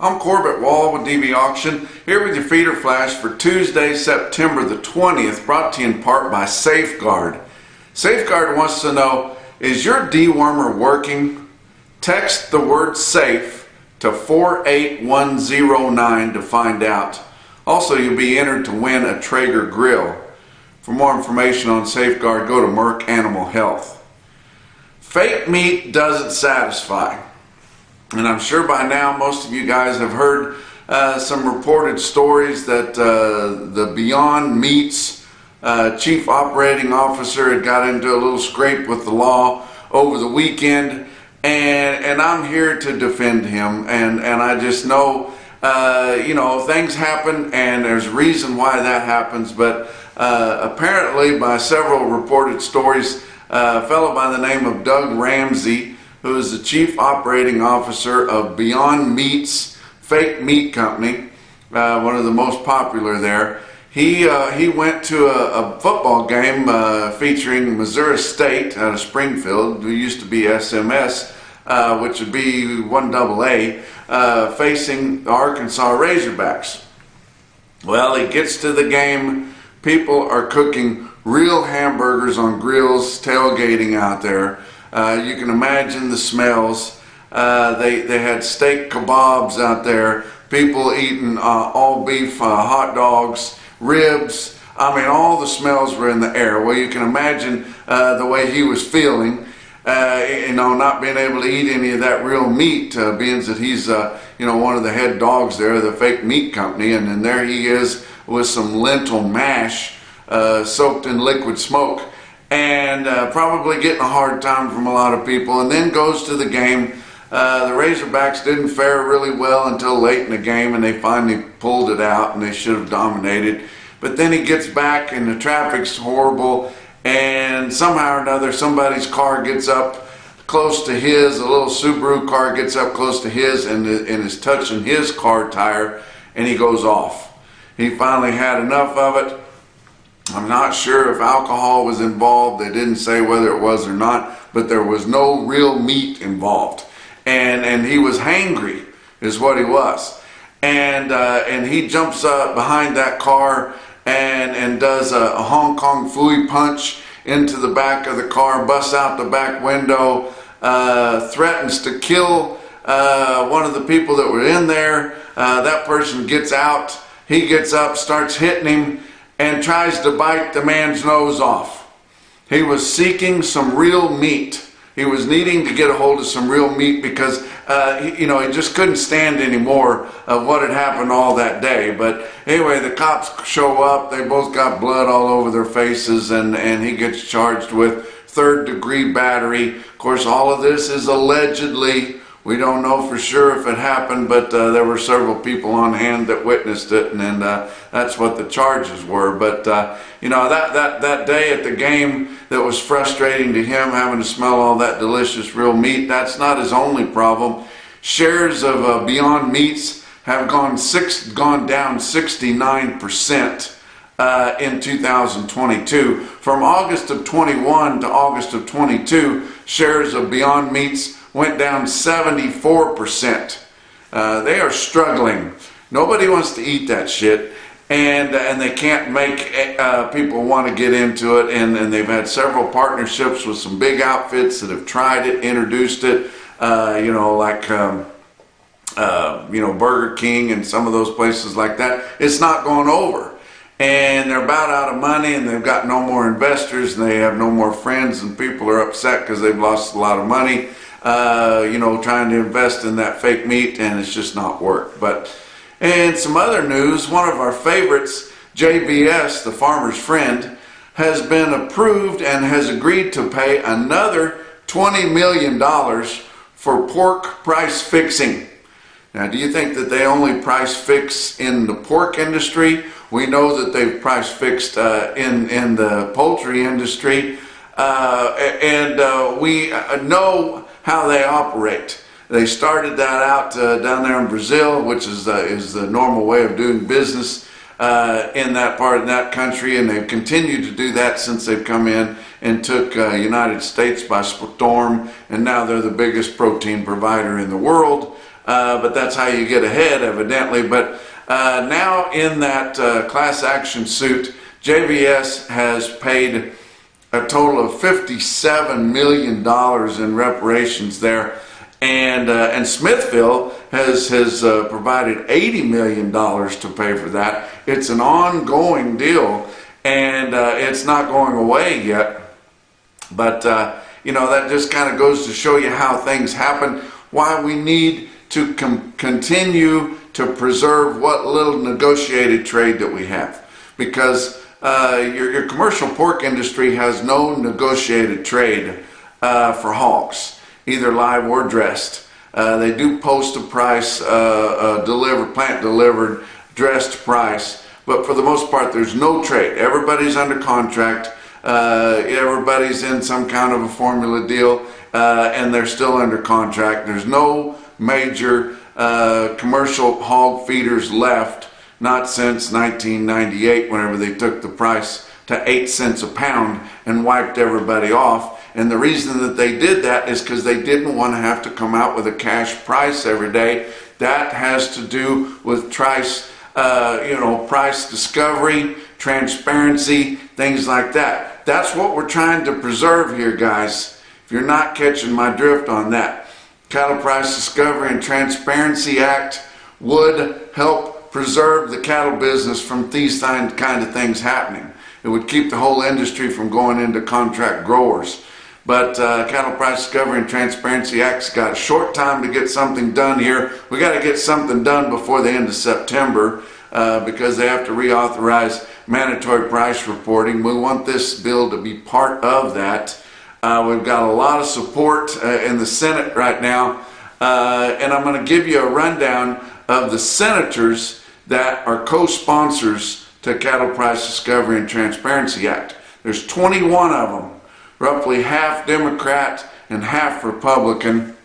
I'm Corbett Wall with DB Auction, here with your feeder flash for Tuesday, September the 20th, brought to you in part by Safeguard. Safeguard wants to know, is your dewormer working? Text the word SAFE to 48109 to find out. Also, you'll be entered to win a Traeger grill. For more information on Safeguard, go to Merck Animal Health. Fake meat doesn't satisfy. And I'm sure by now most of you guys have heard some reported stories that the Beyond Meat's chief operating officer had got into a little scrape with the law over the weekend, and I'm here to defend him. And I just know, things happen and there's a reason why that happens, but apparently by several reported stories, a fellow by the name of Doug Ramsey, who is the chief operating officer of Beyond Meat's fake meat company, one of the most popular there. He went to a football game featuring Missouri State out of Springfield, who used to be SMS, which would be 1AA, facing the Arkansas Razorbacks. Well, he gets to the game. People are cooking real hamburgers on grills, tailgating out there. You can imagine the smells. They had steak kebabs out there, people eating all beef hot dogs, ribs. I mean, all the smells were in the air. Well, you can imagine the way he was feeling, not being able to eat any of that real meat, being that he's one of the head dogs there, the fake meat company, and then there he is with some lentil mash soaked in liquid smoke. And probably getting a hard time from a lot of people, and then goes to the game. The Razorbacks didn't fare really well until late in the game, and they finally pulled it out, and they should have dominated. But then he gets back, and the traffic's horrible, and somehow or another, somebody's car gets up close to his, a little Subaru car gets up close to his, and is touching his car tire, and he goes off. He finally had enough of it. I'm not sure if alcohol was involved. They didn't say whether it was or not, but there was no real meat involved. And he was hangry, is what he was. And he jumps behind that car and does a Hong Kong Phooey punch into the back of the car, busts out the back window, threatens to kill one of the people that were in there. That person gets out. He gets up, starts hitting him, and tries to bite the man's nose off. He was seeking some real meat. He was needing to get a hold of some real meat because he just couldn't stand any more of what had happened all that day. But anyway, the cops show up. They both got blood all over their faces, and he gets charged with third-degree battery. Of course, all of this is allegedly. We don't know for sure if it happened, but there were several people on hand that witnessed it, and that's what the charges were. But that day at the game, that was frustrating to him, having to smell all that delicious real meat. That's not his only problem. Shares of Beyond Meats have gone down 69% in 2022. From August of 21 to August of 22, shares of Beyond Meats went down 74%. They are struggling. Nobody wants to eat that shit, and they can't make people want to get into it. And they've had several partnerships with some big outfits that have tried it, introduced it. Burger King and some of those places like that. It's not going over. And they're about out of money, and they've got no more investors, and they have no more friends, and people are upset because they've lost a lot of money. Trying to invest in that fake meat, and it's just not worked. And some other news, one of our favorites, JBS, the Farmer's Friend, has been approved and has agreed to pay another $20 million for pork price fixing. Now, do you think that they only price fix in the pork industry? We know that they've price fixed in the poultry industry, and we know how they operate. They started that out down there in Brazil, which is the normal way of doing business in that part of that country, and they've continued to do that since they've come in. and took United States by storm, and now they're the biggest protein provider in the world. But that's how you get ahead, evidently. But now in that class action suit, JBS has paid a total of $57 million in reparations there, and Smithville has provided $80 million to pay for that. It's an ongoing deal, and it's not going away yet. But you know, that just kind of goes to show you how things happen, why we need to continue to preserve what little negotiated trade that we have, because your commercial pork industry has no negotiated trade for hogs, either live or dressed. They do post a price, plant delivered, dressed price, but for the most part there's no trade. Everybody's under contract, everybody's in some kind of a formula deal, and they're still under contract. There's no major commercial hog feeders left, not since 1998, whenever they took the price to 8 cents a pound and wiped everybody off. And the reason that they did that is because they didn't want to have to come out with a cash price every day. That has to do with price discovery, transparency, things like that. That's what we're trying to preserve here, guys. If you're not catching my drift on that, Cattle Price Discovery and Transparency Act would help preserve the cattle business from these kind of things happening. It would keep the whole industry from going into contract growers. But Cattle Price Discovery and Transparency Act's got a short time to get something done here. We got to get something done before the end of September because they have to reauthorize mandatory price reporting. We want this bill to be part of that. We've got a lot of support in the Senate right now, and I'm going to give you a rundown of the senators that are co-sponsors to Cattle Price Discovery and Transparency Act. There's 21 of them, roughly half Democrat and half Republican.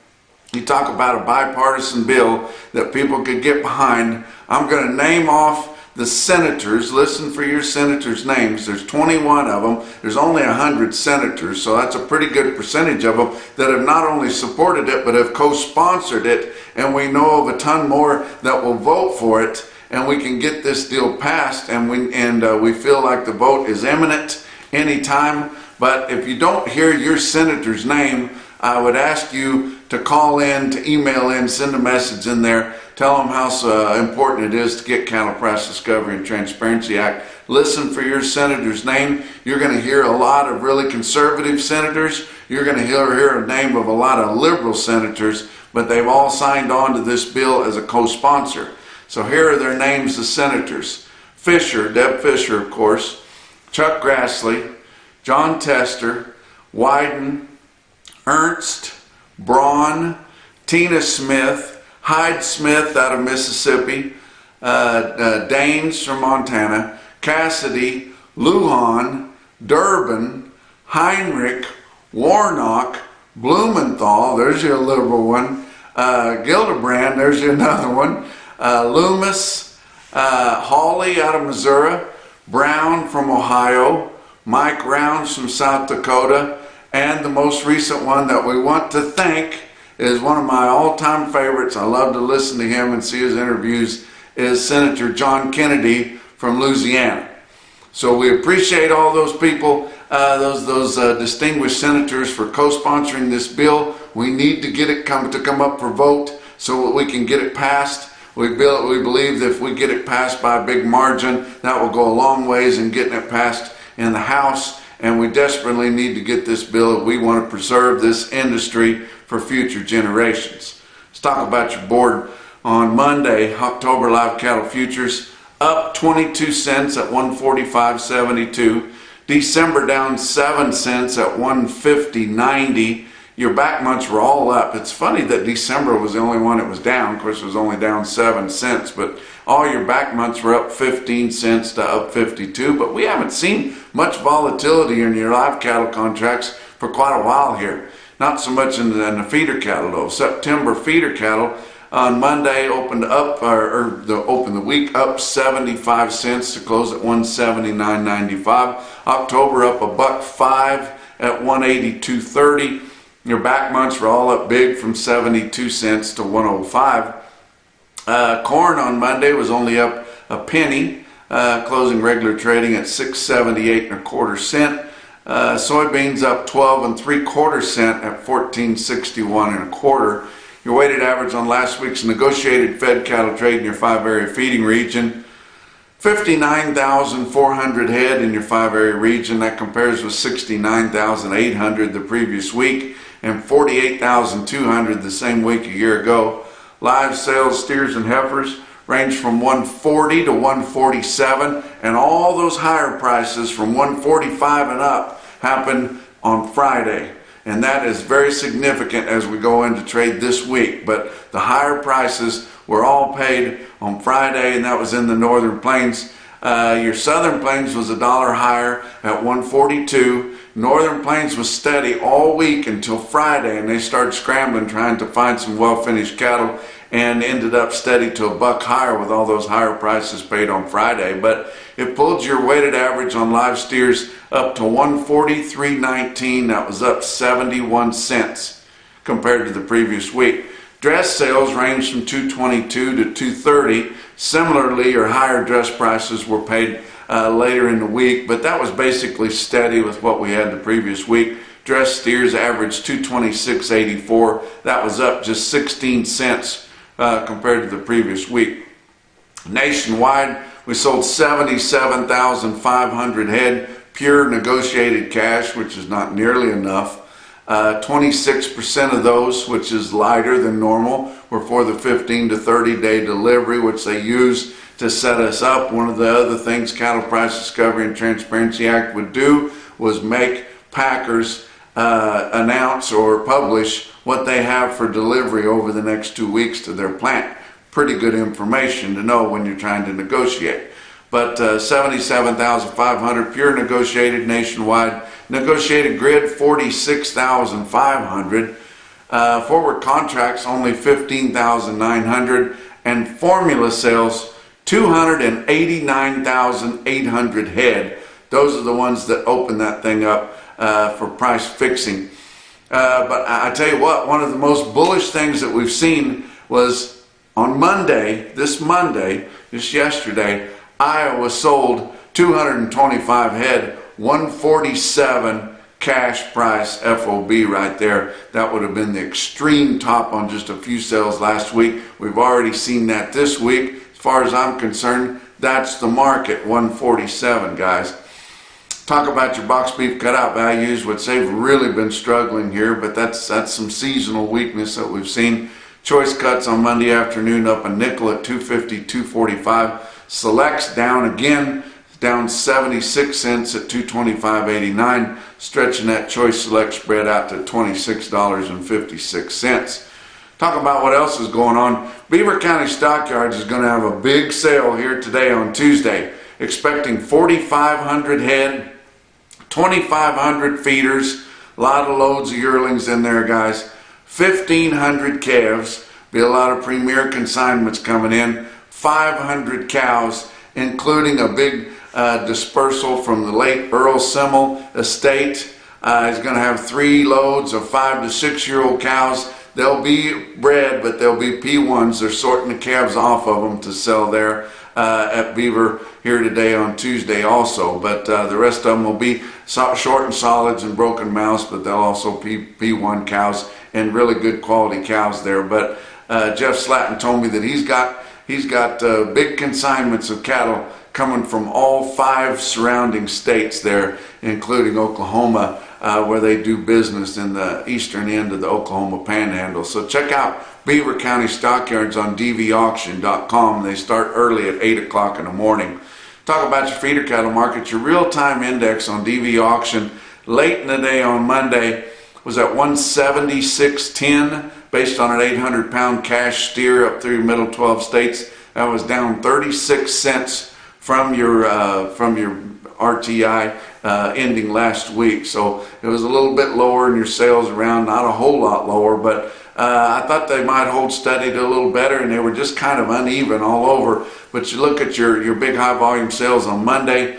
You talk about a bipartisan bill that people could get behind. I'm going to name off the senators. Listen for your senators' names. There's 21 of them. There's only 100 senators, so that's a pretty good percentage of them that have not only supported it, but have co-sponsored it, and we know of a ton more that will vote for it, and we can get this deal passed, and we feel like the vote is imminent anytime. But if you don't hear your senator's name, I would ask you to call in, to email in, send a message in there, tell them how important it is to get Cattle Price Discovery and Transparency Act. Listen for your senator's name. You're going to hear a lot of really conservative senators. You're going to hear a name of a lot of liberal senators, but they've all signed on to this bill as a co-sponsor. So here are their names, the senators. Fisher, Deb Fisher, of course, Chuck Grassley, John Tester, Wyden, Ernst, Braun, Tina Smith, Hyde Smith out of Mississippi, Daines from Montana, Cassidy, Lujan, Durbin, Heinrich, Warnock, Blumenthal, there's your liberal one, Gillibrand, there's your another one, Loomis, Hawley out of Missouri, Brown from Ohio, Mike Rounds from South Dakota, and the most recent one that we want to thank is one of my all-time favorites. I love to listen to him and see his interviews, is Senator John Kennedy from Louisiana. So we appreciate all those people, those distinguished senators for co-sponsoring this bill. We need to get it come up for vote so that we can get it passed. We believe that if we get it passed by a big margin, that will go a long ways in getting it passed in the House, and we desperately need to get this bill. We want to preserve this industry for future generations. Let's talk about your board. On Monday, October live cattle futures up 22 cents at 145.72. December down 7 cents at 150.90. Your back months were all up. It's funny that December was the only one that was down. Of course, it was only down 7 cents, but all your back months were up 15 cents to up 52. But we haven't seen much volatility in your live cattle contracts for quite a while here. Not so much in the feeder cattle though. September feeder cattle on Monday opened up, opened the week up 75 cents to close at 179.95. October up $1.05 at 182.30. Your back months were all up big from 72 cents to 105. Corn on Monday was only up a penny, closing regular trading at 6.78 1/4 cent. Soybeans up 12 3/4 cent at 14.61 1/4. Your weighted average on last week's negotiated fed cattle trade in your 5-area feeding region, 59,400 head in your 5-area region. That compares with 69,800 the previous week and 48,200 the same week a year ago. Live sales steers and heifers range from 140 to 147, and all those higher prices from 145 and up happen on Friday. And that is very significant as we go into trade this week. But the higher prices were all paid on Friday, and that was in the Northern Plains. Your Southern Plains was $1 higher at 142. Northern Plains was steady all week until Friday, and they started scrambling trying to find some well-finished cattle, and ended up steady to $1 higher with all those higher prices paid on Friday. But it pulled your weighted average on live steers up to 143.19. That was up 71 cents compared to the previous week. Dress sales ranged from 222 to 230. Similarly, your higher dress prices were paid later in the week, but that was basically steady with what we had the previous week. Dress steers averaged 226.84. That was up just 16 cents compared to the previous week. Nationwide, we sold 77,500 head pure negotiated cash, which is not nearly enough. 26% of those, which is lighter than normal, were for the 15 to 30 day delivery, which they use to set us up. One of the other things Cattle Price Discovery and Transparency Act would do was make packers announce or publish what they have for delivery over the next 2 weeks to their plant. Pretty good information to know when you're trying to negotiate. But 77,500 pure negotiated nationwide. Negotiated grid 46,500. Forward contracts only 15,900. And formula sales 289,800 head. Those are the ones that open that thing up for price fixing. But I tell you what, one of the most bullish things that we've seen was on Monday, just yesterday, Iowa sold 225 head, 147 cash price FOB right there. That would have been the extreme top on just a few sales last week. We've already seen that this week. As far as I'm concerned, that's the market, 147, guys. Talk about your box beef cutout values, which they've really been struggling here, but that's some seasonal weakness that we've seen. Choice cuts on Monday afternoon up a nickel at 250, 245. Selects down again, down 76 cents at 225.89, stretching that choice select spread out to $26.56. Talk about what else is going on. Beaver County Stockyards is going to have a big sale here today on Tuesday, expecting 4,500 head, 2,500 feeders, a lot of loads of yearlings in there, guys, 1,500 calves, be a lot of premier consignments coming in, 500 cows, including a big dispersal from the late Earl Simmel estate. He's going to have 3 loads of 5 to 6 year old cows. They'll be bred, but they'll be P1s. They're sorting the calves off of them to sell there at Beaver here today on Tuesday also. But the rest of them will be short and solids and broken mouths, but they'll also be P1 cows and really good quality cows there. But Jeff Slatton told me that he's got big consignments of cattle coming from all 5 surrounding states there, including Oklahoma, where they do business in the eastern end of the Oklahoma Panhandle. So check out Beaver County Stockyards on dvauction.com. They start early at 8 o'clock in the morning. Talk about your feeder cattle market. Your real-time index on DV Auction late in the day on Monday was at 176.10 based on an 800-pound cash steer up through middle 12 states. That was down 36 cents from your RTI ending last week. So it was a little bit lower in your sales around, not a whole lot lower, but I thought they might hold steady to a little better, and they were just kind of uneven all over. But you look at your big high volume sales on Monday,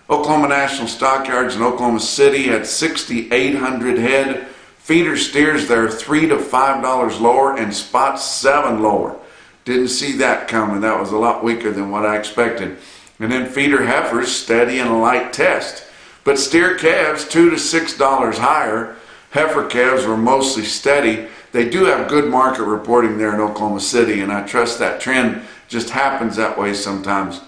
Oklahoma National Stockyards in Oklahoma City had 6,800 head. Feeder steers there $3 to $5 lower and spots 7 lower. Didn't see that coming. That was a lot weaker than what I expected. And then feeder heifers steady in a light test. But steer calves $2 to $6 higher. Heifer calves were mostly steady. They do have good market reporting there in Oklahoma City, and I trust that trend just happens that way sometimes.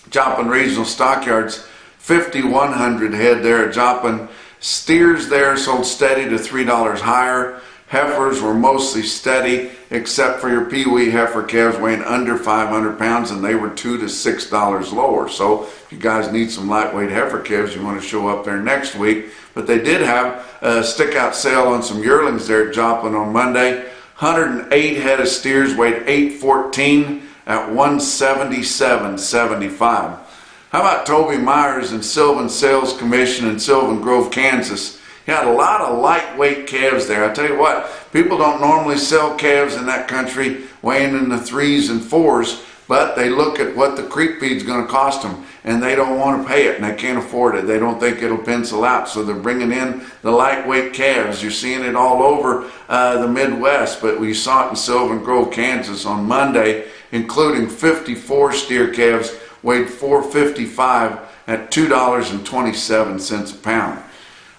Joplin Regional Stockyards, 5,100 head there at Joplin. Steers there sold steady to $3 higher. Heifers were mostly steady, except for your Pee-wee heifer calves weighing under 500 pounds, and they were $2 to $6 lower. So if you guys need some lightweight heifer calves, you want to show up there next week. But they did have a stick-out sale on some yearlings there at Joplin on Monday. 108 head of steers weighed 814 at $177.75. How about Toby Myers and Sylvan Sales Commission in Sylvan Grove, Kansas? He had a lot of lightweight calves there. I tell you what, people don't normally sell calves in that country weighing in the 3s and 4s, but they look at what the creep feed's going to cost them, and they don't want to pay it, and they can't afford it. They don't think it'll pencil out, so they're bringing in the lightweight calves. You're seeing it all over the Midwest, but we saw it in Sylvan Grove, Kansas on Monday, including 54 steer calves weighed 455 at $2.27 a pound.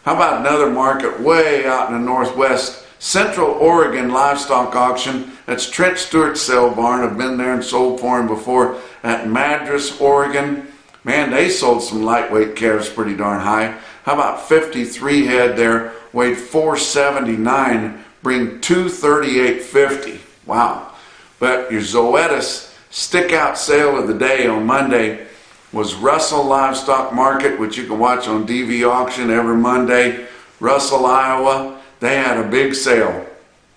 How about another market way out in the Northwest? Central Oregon livestock auction. That's Trent Stewart's sale barn. I've been there and sold for him before at Madras, Oregon. Man, they sold some lightweight calves pretty darn high. How about 53 head there, weighed 479, bring $238.50. Wow. But your Zoetis stick-out sale of the day on Monday was Russell Livestock Market, which you can watch on DV Auction every Monday. Russell, Iowa, they had a big sale.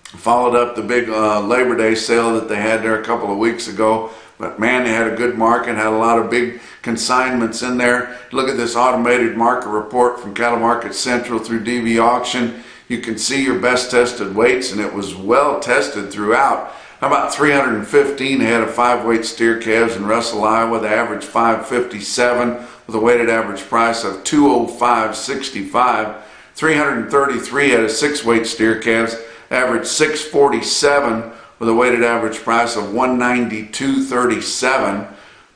Followed up the big Labor Day sale that they had there a couple of weeks ago. But man, they had a good market, had a lot of big consignments in there. Look at this automated market report from Cattle Market Central through DV Auction. You can see your best tested weights, and it was well tested throughout. How about 315 head of 5-weight steer calves in Russell, Iowa? They averaged 557 with a weighted average price of $205.65. 333 head of 6-weight steer calves averaged 647 with a weighted average price of $192.37.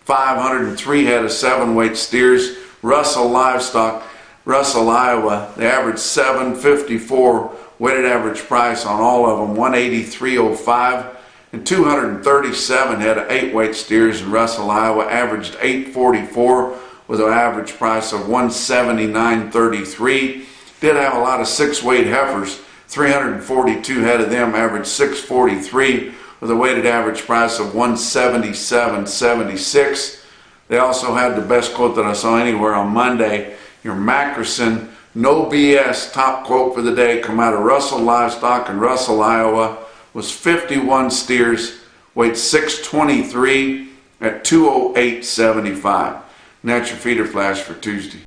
503 head of 7-weight steers, Russell Livestock, Russell, Iowa. They averaged 754 weighted average price on all of them, $183.05. And 237 head of 8-weight steers in Russell, Iowa averaged $844 with an average price of $179.33. Did have a lot of 6-weight heifers. 342 head of them averaged $643 with a weighted average price of $177.76. They also had the best quote that I saw anywhere on Monday. Your Mackerson No BS top quote for the day come out of Russell Livestock in Russell, Iowa. Was 51 steers, weighed 623 at $208.75. And that's your feeder flash for Tuesday.